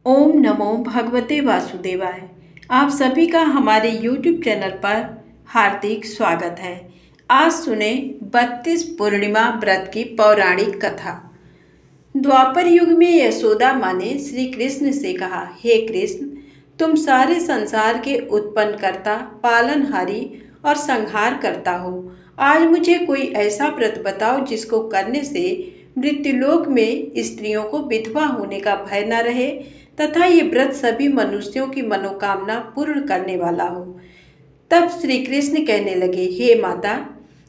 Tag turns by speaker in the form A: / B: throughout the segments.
A: ओम नमो भगवते वासुदेवाय। आप सभी का हमारे YouTube चैनल पर हार्दिक स्वागत है। आज सुने 32 पूर्णिमा व्रत की पौराणिक कथा। द्वापर युग में यशोदा माँ ने श्री कृष्ण से कहा, हे कृष्ण, तुम सारे संसार के उत्पन्न करता, पालनहारी और संहार करता हो। आज मुझे कोई ऐसा व्रत बताओ जिसको करने से मृत्युलोक में स्त्रियों को विधवा होने का भय न रहे तथा ये व्रत सभी मनुष्यों की मनोकामना पूर्ण करने वाला हो। तब श्री कृष्ण कहने लगे, हे माता,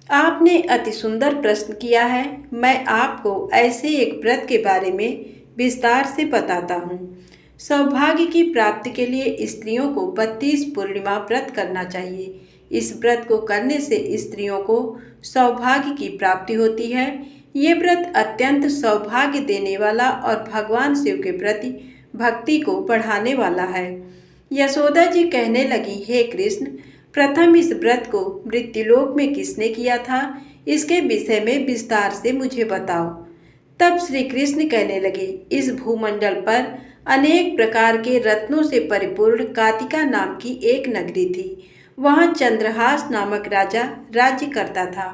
A: आपने अति सुंदर प्रश्न किया है। मैं आपको ऐसे एक व्रत के बारे में विस्तार से बताता हूँ। सौभाग्य की प्राप्ति के लिए स्त्रियों को 32 पूर्णिमा व्रत करना चाहिए। इस व्रत को करने से स्त्रियों को सौभाग्य की प्राप्ति होती है। ये व्रत अत्यंत सौभाग्य देने वाला और भगवान शिव के प्रति भक्ति को बढ़ाने वाला है। यशोदा जी कहने लगी, हे कृष्ण, प्रथम इस व्रत को मृत्युलोक में किसने किया था, इसके विषय में विस्तार से मुझे बताओ। तब श्री कृष्ण कहने लगे, इस भूमंडल पर अनेक प्रकार के रत्नों से परिपूर्ण कातिका नाम की एक नगरी थी। वहाँ चंद्रहास नामक राजा राज्य करता था।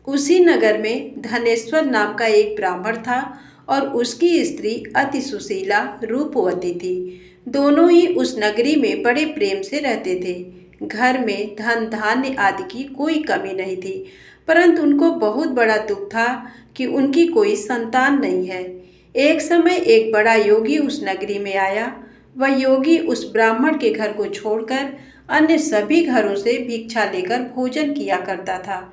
A: उसी नगर में धनेश्वर नाम का एक ब्राह्मण था और उसकी स्त्री अति सुशीला रूपवती थी। दोनों ही उस नगरी में बड़े प्रेम से रहते थे। घर में धन धान्य आदि की कोई कमी नहीं थी, परंतु उनको बहुत बड़ा दुख था कि उनकी कोई संतान नहीं है। एक समय एक बड़ा योगी उस नगरी में आया। वह योगी उस ब्राह्मण के घर को छोड़कर अन्य सभी घरों से भिक्षा लेकर भोजन किया करता था।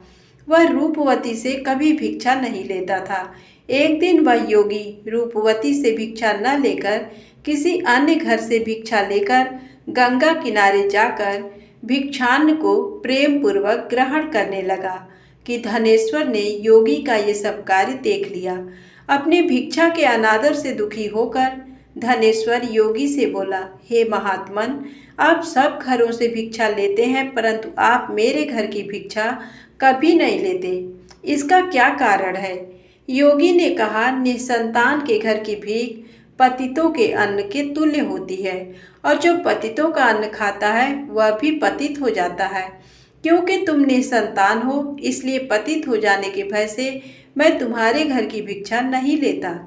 A: वह रूपवती से कभी भिक्षा नहीं लेता था। एक दिन वह योगी रूपवती से भिक्षा न लेकर किसी अन्य घर से भिक्षा लेकर गंगा किनारे जाकर भिक्षान्न को प्रेम पूर्वक ग्रहण करने लगा कि धनेश्वर ने योगी का ये सब कार्य देख लिया। अपनी भिक्षा के अनादर से दुखी होकर धनेश्वर योगी से बोला, हे महात्मन, आप सब घरों से भिक्षा लेते हैं, परंतु आप मेरे घर की भिक्षा कभी नहीं लेते। इसका क्या कारण है? योगी ने कहा, निसंतान के घर की भीख पतितों के अन्न के तुल्य होती है और जो पतितों का अन्न खाता है वह भी पतित हो जाता है। क्योंकि तुम निसंतान हो, इसलिए पतित हो जाने के भय से मैं तुम्हारे घर की भिक्षा नहीं लेता।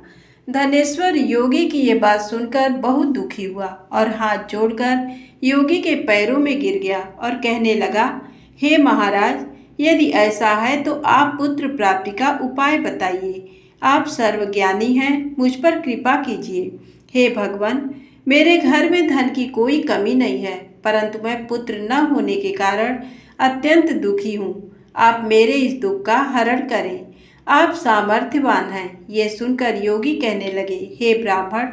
A: धनेश्वर योगी की ये बात सुनकर बहुत दुखी हुआ और हाथ जोड़कर योगी के पैरों में गिर गया और कहने लगा, हे महाराज, यदि ऐसा है तो आप पुत्र प्राप्ति का उपाय बताइए। आप सर्वज्ञानी हैं, मुझ पर कृपा कीजिए। हे भगवान, मेरे घर में धन की कोई कमी नहीं है, परंतु मैं पुत्र न होने के कारण अत्यंत दुखी हूँ। आप मेरे इस दुख का हरण करें। आप सामर्थ्यवान हैं। ये सुनकर योगी कहने लगे, हे ब्राह्मण,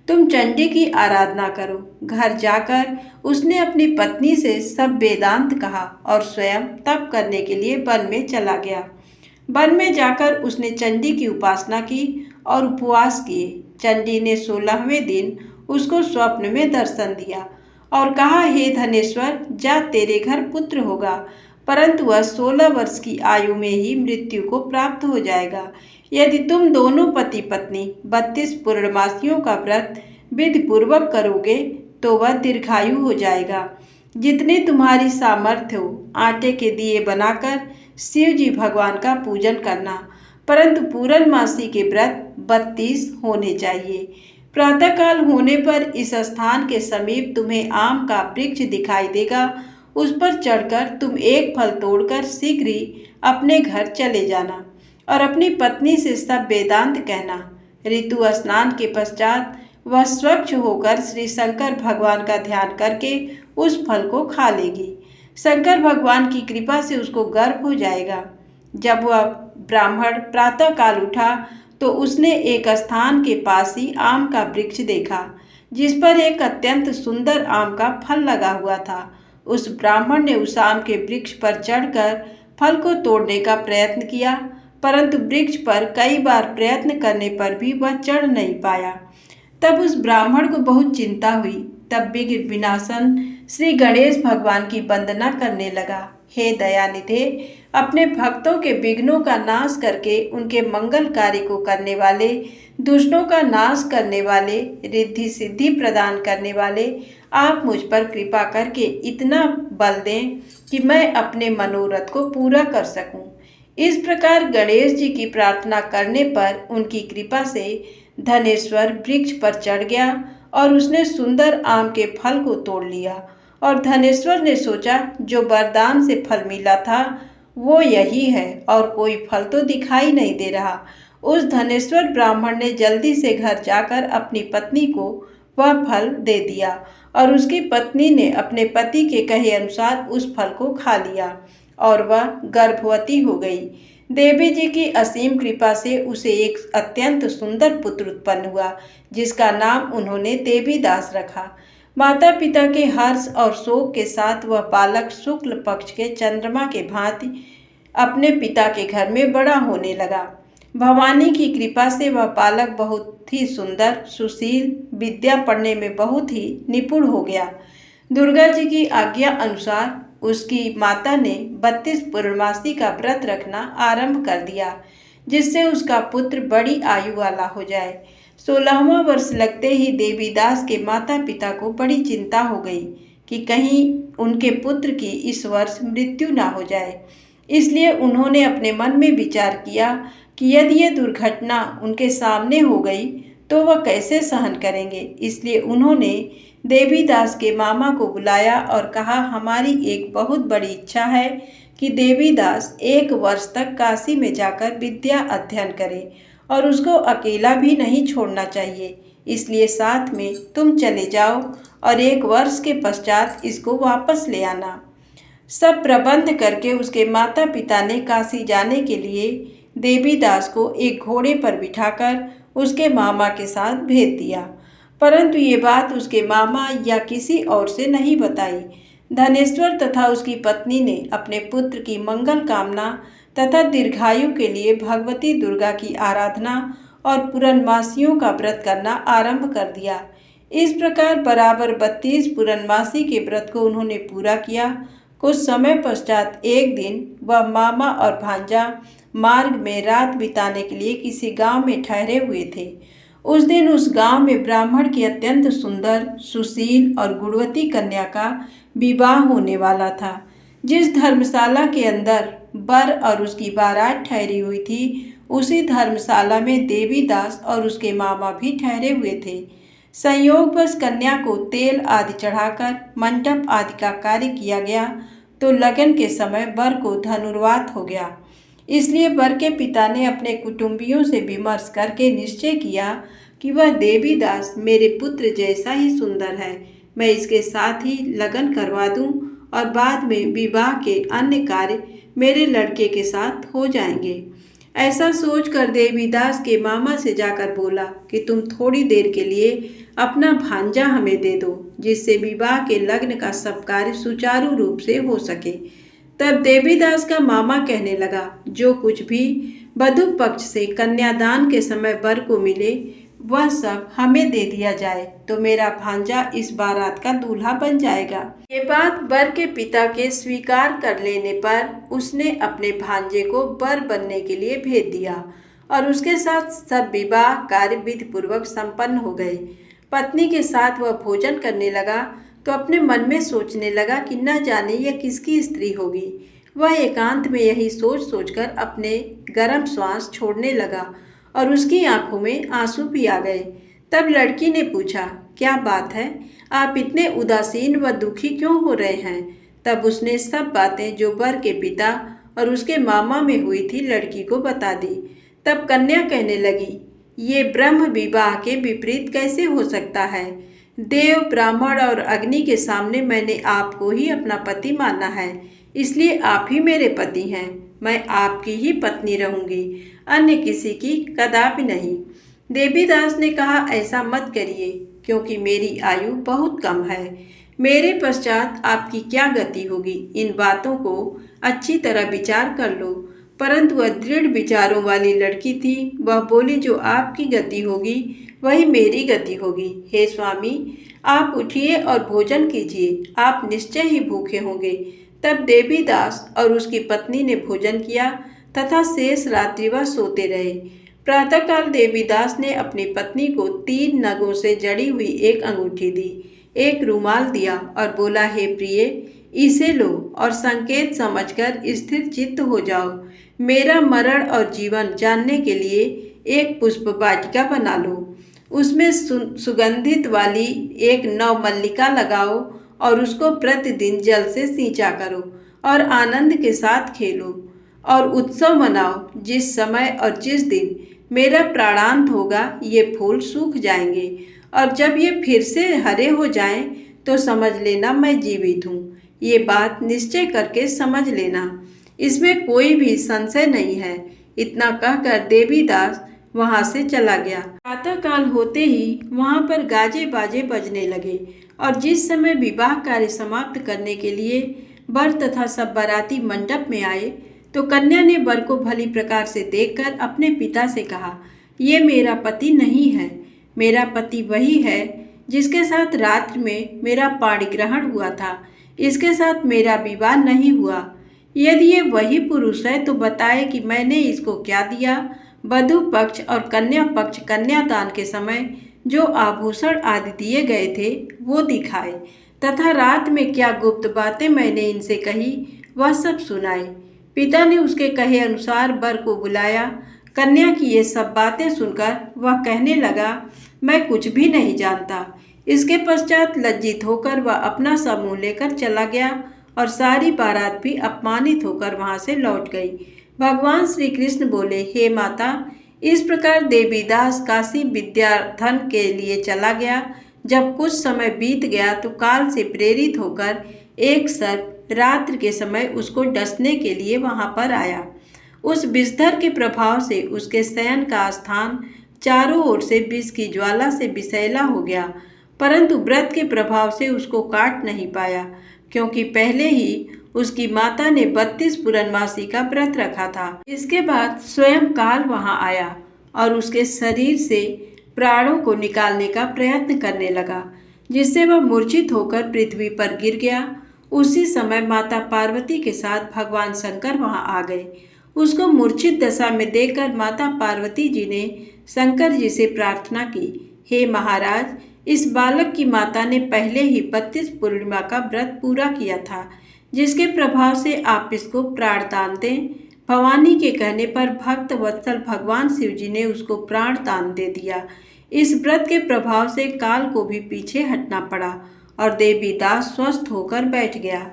A: तुम चंडी की आराधना करो। घर जाकर उसने अपनी पत्नी से सब वेदांत कहा और स्वयं तप करने के लिए वन में चला गया। वन में जाकर उसने चंडी की उपासना की और उपवास किए। चंडी ने 16वें दिन उसको स्वप्न में दर्शन दिया और कहा, हे धनेश्वर, जा, तेरे घर पुत्र होगा, परंतु वह 16 वर्ष की आयु में ही मृत्यु को प्राप्त हो जाएगा। यदि तुम दोनों पति पत्नी 32 पूर्णमासियों का व्रत विधि पूर्वक करोगे तो वह दीर्घायु हो जाएगा। जितने तुम्हारी सामर्थ्य हो, आटे के दिए बनाकर शिव जी भगवान का पूजन करना, परंतु पूर्णमासी के व्रत 32 होने चाहिए। प्रातःकाल होने पर इस स्थान के समीप तुम्हें आम का वृक्ष दिखाई देगा। उस पर चढ़कर तुम एक फल तोड़कर शीघ्र ही अपने घर चले जाना और अपनी पत्नी से सब वेदांत कहना। ऋतु स्नान के पश्चात वह स्वच्छ होकर श्री शंकर भगवान का ध्यान करके उस फल को खा लेगी। शंकर भगवान की कृपा से उसको गर्भ हो जाएगा। जब वह ब्राह्मण प्रातःकाल उठा तो उसने एक स्थान के पास ही आम का वृक्ष देखा, जिस पर एक अत्यंत सुंदर आम का फल लगा हुआ था। उस ब्राह्मण ने उस आम के वृक्ष पर चढ़कर फल को तोड़ने का प्रयत्न किया, परंतु वृक्ष पर कई बार प्रयत्न करने पर भी वह चढ़ नहीं पाया। तब उस ब्राह्मण को बहुत चिंता हुई। तब विघ्न विनाशन श्री गणेश भगवान की वंदना करने लगा। हे दयानिधे, अपने भक्तों के विघ्नों का नाश करके उनके मंगल कार्य को करने वाले, दुष्टों का नाश करने वाले, रिद्धि सिद्धि प्रदान करने वाले, आप मुझ पर कृपा करके इतना बल दें कि मैं अपने मनोरथ को पूरा कर सकूं। इस प्रकार गणेश जी की प्रार्थना करने पर उनकी कृपा से धनेश्वर वृक्ष पर चढ़ गया और उसने सुंदर आम के फल को तोड़ लिया। और धनेश्वर ने सोचा, जो वरदान से फल मिला था वो यही है और कोई फल तो दिखाई नहीं दे रहा। उस धनेश्वर ब्राह्मण ने जल्दी से घर जाकर अपनी पत्नी को वह फल दे दिया और उसकी पत्नी ने अपने पति के कहे अनुसार उस फल को खा लिया और वह गर्भवती हो गई। देवी जी की असीम कृपा से उसे एक अत्यंत सुंदर पुत्र उत्पन्न हुआ, जिसका नाम उन्होंने देवीदास रखा। माता पिता के हर्ष और शोक के साथ वह बालक शुक्ल पक्ष के चंद्रमा के भांति अपने पिता के घर में बड़ा होने लगा। भवानी की कृपा से वह बालक बहुत ही सुंदर, सुशील, विद्या पढ़ने में बहुत ही निपुण हो गया। दुर्गा जी की आज्ञा अनुसार उसकी माता ने 32 पूर्णमासी का व्रत रखना आरंभ कर दिया, जिससे उसका पुत्र बड़ी आयु वाला हो जाए। 16वां वर्ष लगते ही देवीदास के माता पिता को बड़ी चिंता हो गई कि कहीं उनके पुत्र की इस वर्ष मृत्यु ना हो जाए। इसलिए उन्होंने अपने मन में विचार किया कि यदि ये दुर्घटना उनके सामने हो गई तो वह कैसे सहन करेंगे। इसलिए उन्होंने देवीदास के मामा को बुलाया और कहा, हमारी एक बहुत बड़ी इच्छा है कि देवीदास 1 वर्ष तक काशी में जाकर विद्या अध्ययन करे और उसको अकेला भी नहीं छोड़ना चाहिए। इसलिए साथ में तुम चले जाओ और 1 वर्ष के पश्चात इसको वापस ले आना। सब प्रबंध करके उसके माता पिता ने काशी जाने के लिए देवीदास को एक घोड़े पर बिठाकर उसके मामा के साथ भेज दिया। परंतु ये बात उसके मामा या किसी और से नहीं बताई। धनेश्वर तथा उसकी पत्नी ने अपने पुत्र की मंगल कामना तथा दीर्घायु के लिए भगवती दुर्गा की आराधना और पूर्णमासियों का व्रत करना आरंभ कर दिया। इस प्रकार बराबर 32 पूर्णमासी के व्रत को उन्होंने पूरा किया। कुछ समय पश्चात एक दिन वह मामा और भांजा मार्ग में रात बिताने के लिए किसी गांव में ठहरे हुए थे। उस दिन उस गांव में ब्राह्मण की अत्यंत सुंदर, सुशील और गुणवती कन्या का विवाह होने वाला था। जिस धर्मशाला के अंदर वर और उसकी बारात ठहरी हुई थी, उसी धर्मशाला में देवीदास और उसके मामा भी ठहरे हुए थे। संयोगवश कन्या को तेल आदि चढ़ाकर मंडप आदि का कार्य किया गया तो लगन के समय वर को धनुर्वात हो गया। इसलिए वर के पिता ने अपने कुटुंबियों से विमर्श करके निश्चय किया कि वह देवीदास मेरे पुत्र जैसा ही सुंदर है, मैं इसके साथ ही लगन करवा दूं और बाद में विवाह के अन्य कार्य मेरे लड़के के साथ हो जाएंगे। ऐसा सोचकर देवीदास के मामा से जाकर बोला कि तुम थोड़ी देर के लिए अपना भांजा हमें दे दो, जिससे विवाह के लग्न का सब कार्य सुचारू रूप से हो सके। तब देवीदास का मामा कहने लगा, जो कुछ भी वधू पक्ष से कन्यादान के समय वर को मिले वह सब हमें दे दिया जाए तो मेरा भांजा इस बारात का दूल्हा बन जाएगा। ये बात वर के पिता के स्वीकार कर लेने पर उसने अपने भांजे को वर बनने के लिए भेज दिया और उसके साथ सब विवाह कार्य विधि पूर्वक संपन्न हो गए। पत्नी के साथ वह भोजन करने लगा तो अपने मन में सोचने लगा कि न जाने यह किसकी स्त्री होगी। वह एकांत में यही सोच सोचकर अपने गर्म श्वास छोड़ने लगा और उसकी आंखों में आंसू भी आ गए। तब लड़की ने पूछा, क्या बात है, आप इतने उदासीन व दुखी क्यों हो रहे हैं? तब उसने सब बातें जो वर के पिता और उसके मामा में हुई थी लड़की को बता दी। तब कन्या कहने लगी, ये ब्रह्म विवाह के विपरीत कैसे हो सकता है? देव, ब्राह्मण और अग्नि के सामने मैंने आपको ही अपना पति माना है, इसलिए आप ही मेरे पति हैं। मैं आपकी ही पत्नी रहूंगी, अन्य किसी की कदापि नहीं। देवीदास ने कहा, ऐसा मत करिए, क्योंकि मेरी आयु बहुत कम है। मेरे पश्चात आपकी क्या गति होगी, इन बातों को अच्छी तरह विचार कर लो। परंतु वह दृढ़ विचारों वाली लड़की थी। वह बोली, जो आपकी गति होगी वही मेरी गति होगी। हे स्वामी, आप उठिए और भोजन कीजिए, आप निश्चय ही भूखे होंगे। तब देवीदास और उसकी पत्नी ने भोजन किया तथा शेष रात्रि वह सोते रहे। प्रातःकाल देवीदास ने अपनी पत्नी को 3 नगों से जड़ी हुई एक अंगूठी दी, एक रुमाल दिया और बोला, हे प्रिय, इसे लो और संकेत समझकर स्थिर चित्त हो जाओ। मेरा मरण और जीवन जानने के लिए एक पुष्प वाटिका बना लो। उसमें सुगंधित वाली एक नवमल्लिका लगाओ और उसको प्रतिदिन जल से सींचा करो और आनंद के साथ खेलो और उत्सव मनाओ। जिस समय और जिस दिन मेरा प्राणांत होगा ये फूल सूख जाएंगे और जब ये फिर से हरे हो जाएं तो समझ लेना मैं जीवित हूँ। ये बात निश्चय करके समझ लेना, इसमें कोई भी संशय नहीं है। इतना कहकर देवीदास वहां से चला गया। प्रातःकाल होते ही वहां पर गाजे बाजे बजने लगे और जिस समय विवाह कार्य समाप्त करने के लिए वर तथा सब बाराती मंडप में आए तो कन्या ने वर को भली प्रकार से देखकर अपने पिता से कहा, ये मेरा पति नहीं है। मेरा पति वही है जिसके साथ रात्रि में मेरा पाणिग्रहण हुआ था। इसके साथ मेरा विवाह नहीं हुआ। यदि ये वही पुरुष है तो बताए कि मैंने इसको क्या दिया। वधु पक्ष और कन्या पक्ष कन्यादान के समय जो आभूषण आदि दिए गए थे वो दिखाए तथा रात में क्या गुप्त बातें मैंने इनसे कही वह सब सुनाई। पिता ने उसके कहे अनुसार वर को बुलाया। कन्या की ये सब बातें सुनकर वह कहने लगा, मैं कुछ भी नहीं जानता। इसके पश्चात लज्जित होकर वह अपना समूह लेकर चला गया और सारी बारात भी अपमानित होकर वहां से लौट गई। भगवान श्री कृष्ण बोले, हे माता, इस प्रकार देवीदास काशी विद्याधन के लिए चला गया। जब कुछ समय बीत गया तो काल से प्रेरित होकर एक सर्प रात्रि के समय उसको डसने के लिए वहां पर आया। उस विषधर के प्रभाव से उसके शयन का स्थान चारों ओर से विष की ज्वाला से विषैला हो गया, परंतु व्रत के प्रभाव से उसको काट नहीं पाया, क्योंकि पहले ही उसकी माता ने 32 पूर्णमासी का व्रत रखा था। इसके बाद स्वयं काल वहां आया और उसके शरीर से प्राणों को निकालने का प्रयत्न करने लगा, जिससे वह मूर्छित होकर पृथ्वी पर गिर गया। उसी समय माता पार्वती के साथ भगवान शंकर वहां आ गए। उसको मूर्छित दशा में देखकर माता पार्वती जी ने शंकर जी से प्रार्थना की, हे महाराज, इस बालक की माता ने पहले ही 32 पूर्णिमा का व्रत पूरा किया था, जिसके प्रभाव से आप इसको प्राणदान दें। भवानी के कहने पर भक्त वत्सल भगवान शिव जी ने उसको प्राणदान दे दिया। इस व्रत के प्रभाव से काल को भी पीछे हटना पड़ा और देवीदास स्वस्थ होकर बैठ गया।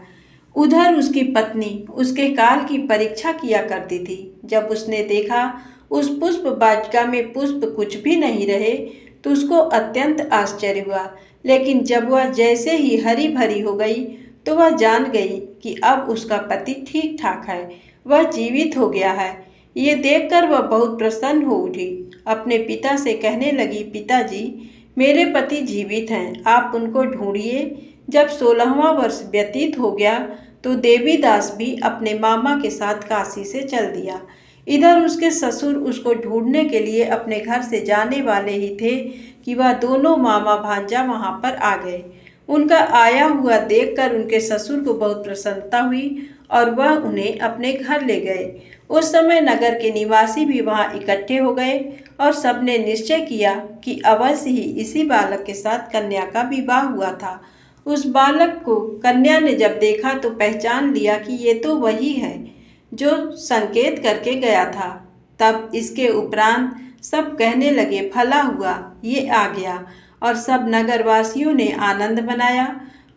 A: उधर उसकी पत्नी उसके काल की परीक्षा किया करती थी। जब उसने देखा उस पुष्प वाटिका में पुष्प कुछ भी नहीं रहे तो उसको अत्यंत आश्चर्य हुआ, लेकिन जब वह जैसे ही हरी भरी हो गई तो वह जान गई कि अब उसका पति ठीक ठाक है, वह जीवित हो गया है। ये देखकर वह बहुत प्रसन्न हो उठी। अपने पिता से कहने लगी, पिताजी, मेरे पति जीवित हैं, आप उनको ढूंढिए। जब 16वां वर्ष व्यतीत हो गया तो देवीदास भी अपने मामा के साथ काशी से चल दिया। इधर उसके ससुर उसको ढूंढने के लिए अपने घर से जाने वाले ही थे कि वह दोनों मामा भांजा वहां पर आ गए। उनका आया हुआ देखकर उनके ससुर को बहुत प्रसन्नता हुई और वह उन्हें अपने घर ले गए। उस समय नगर के निवासी भी वहां इकट्ठे हो गए और सबने निश्चय किया कि अवश्य ही इसी बालक के साथ कन्या का विवाह हुआ था। उस बालक को कन्या ने जब देखा तो पहचान लिया कि ये तो वही है जो संकेत करके गया था। तब इसके उपरांत सब कहने लगे, भला हुआ ये आ गया, और सब नगरवासियों ने आनंद मनाया।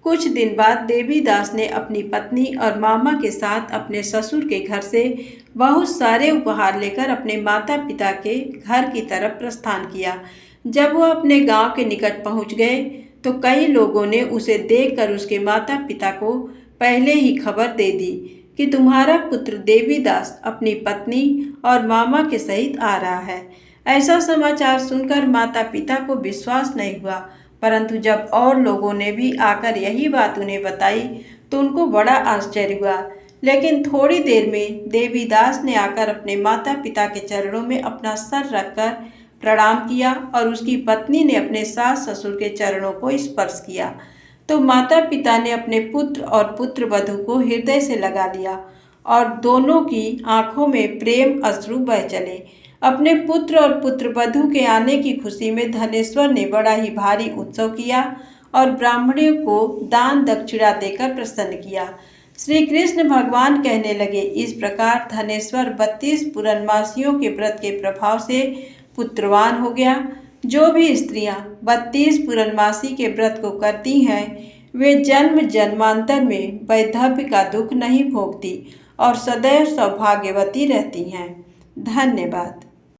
A: कुछ दिन बाद देवीदास ने अपनी पत्नी और मामा के साथ अपने ससुर के घर से बहुत सारे उपहार लेकर अपने माता पिता के घर की तरफ प्रस्थान किया। जब वह अपने गांव के निकट पहुंच गए तो कई लोगों ने उसे देखकर उसके माता पिता को पहले ही खबर दे दी कि तुम्हारा पुत्र देवीदास अपनी पत्नी और मामा के सहित आ रहा है। ऐसा समाचार सुनकर माता पिता को विश्वास नहीं हुआ, परंतु जब और लोगों ने भी आकर यही बात उन्हें बताई तो उनको बड़ा आश्चर्य हुआ। लेकिन थोड़ी देर में देवीदास ने आकर अपने माता पिता के चरणों में अपना सर रखकर प्रणाम किया और उसकी पत्नी ने अपने सास ससुर के चरणों को स्पर्श किया तो माता पिता ने अपने पुत्र और पुत्र वधू को हृदय से लगा लिया और दोनों की आंखों में प्रेम अश्रु बह चले। अपने पुत्र और पुत्र वधू के आने की खुशी में धनेश्वर ने बड़ा ही भारी उत्सव किया और ब्राह्मणों को दान दक्षिणा देकर प्रसन्न किया। श्री कृष्ण भगवान कहने लगे, इस प्रकार धनेश्वर 32 पूर्णमासियों के व्रत के प्रभाव से पुत्रवान हो गया। जो भी स्त्रियां 32 पूर्णमासी के व्रत को करती हैं वे जन्म जन्मांतर में वैधव्य का दुख नहीं भोगती और सदैव सौभाग्यवती रहती हैं। धन्यवाद।